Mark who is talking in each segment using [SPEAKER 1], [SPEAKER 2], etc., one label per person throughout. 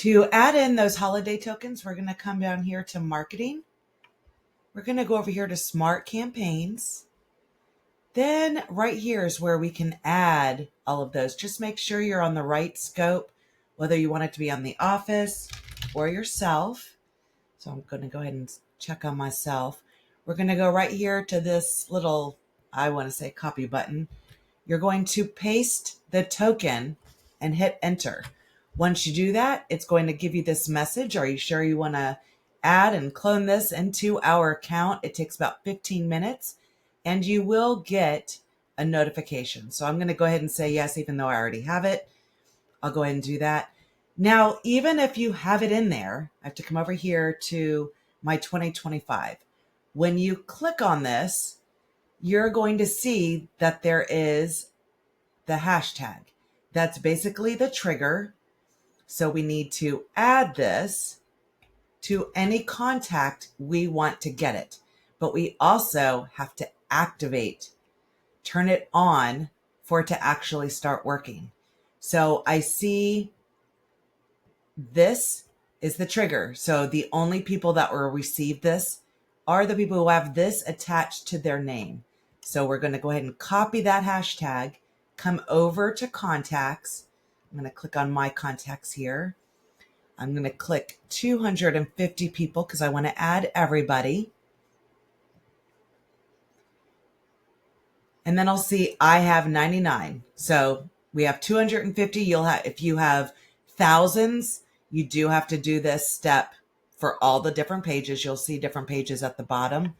[SPEAKER 1] To add in those holiday tokens, we're going to come down here to marketing. We're going to go over here to smart campaigns. Then right here is where we can add all of those. Just make sure you're on the right scope, whether you want it to be on the office or yourself. So I'm going to go ahead and check on myself. We're going to go right here to this little, I want to say, copy button. You're going to paste the token and hit enter. Once you do that, it's going to give you this message. Are you sure you want to add and clone this into our account? It takes about 15 minutes and you will get a notification. So I'm going to go ahead and say yes, even though I already have it. I'll go ahead and do that. Now, even if you have it in there, I have to come over here to my 2025. When you click on this, you're going to see that there is the hashtag. That's basically the trigger. So we need to add this to any contact we want to get it. But we also have to activate, turn it on for it to actually start working. So I see this is the trigger. So the only people that will receive this are the people who have this attached to their name. So we're going to go ahead and copy that hashtag, come over to contacts. I'm going to click on my contacts here. I'm going to click 250 people because I want to add everybody. And then I'll see I have 99. So we have 250. You'll have, if you have thousands, you do have to do this step for all the different pages. You'll see different pages at the bottom,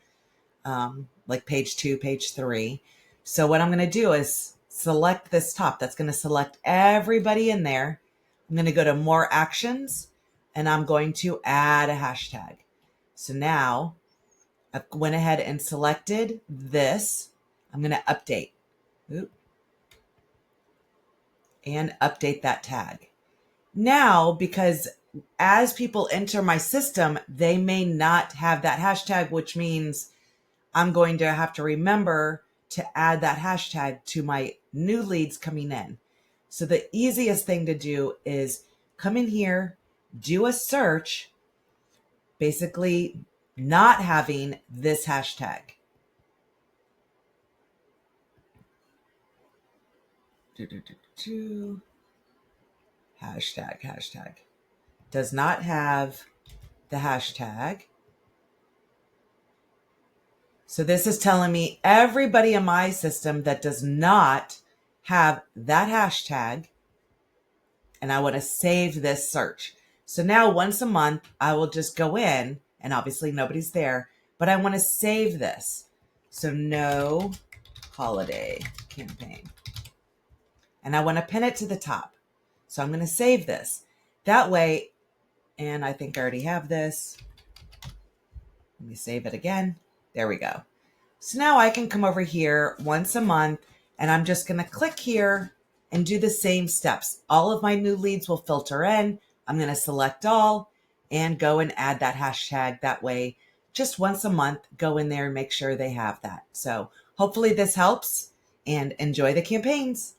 [SPEAKER 1] like page 2, page 3. So what I'm going to do is select this top. That's going to select everybody in there. I'm going to go to more actions and I'm going to add a hashtag. So now I went ahead and selected this. I'm going to update. And update that tag. Now, because as people enter my system, they may not have that hashtag, which means I'm going to have to remember to add that hashtag to my new leads coming in. So the easiest thing to do is come in here, do a search, basically not having this hashtag. Hashtag. Does not have the hashtag. So this is telling me everybody in my system that does not have that hashtag, and I want to save this search. So now once a month, I will just go in, and obviously nobody's there, but I want to save this. So no holiday campaign. And I want to pin it to the top. So I'm going to save this. That way, and I think I already have this. Let me save it again. There we go. So now I can come over here once a month and I'm just going to click here and do the same steps. All of my new leads will filter in. I'm going to select all and go and add that hashtag. That way, just once a month, go in there and make sure they have that. So hopefully this helps and enjoy the campaigns.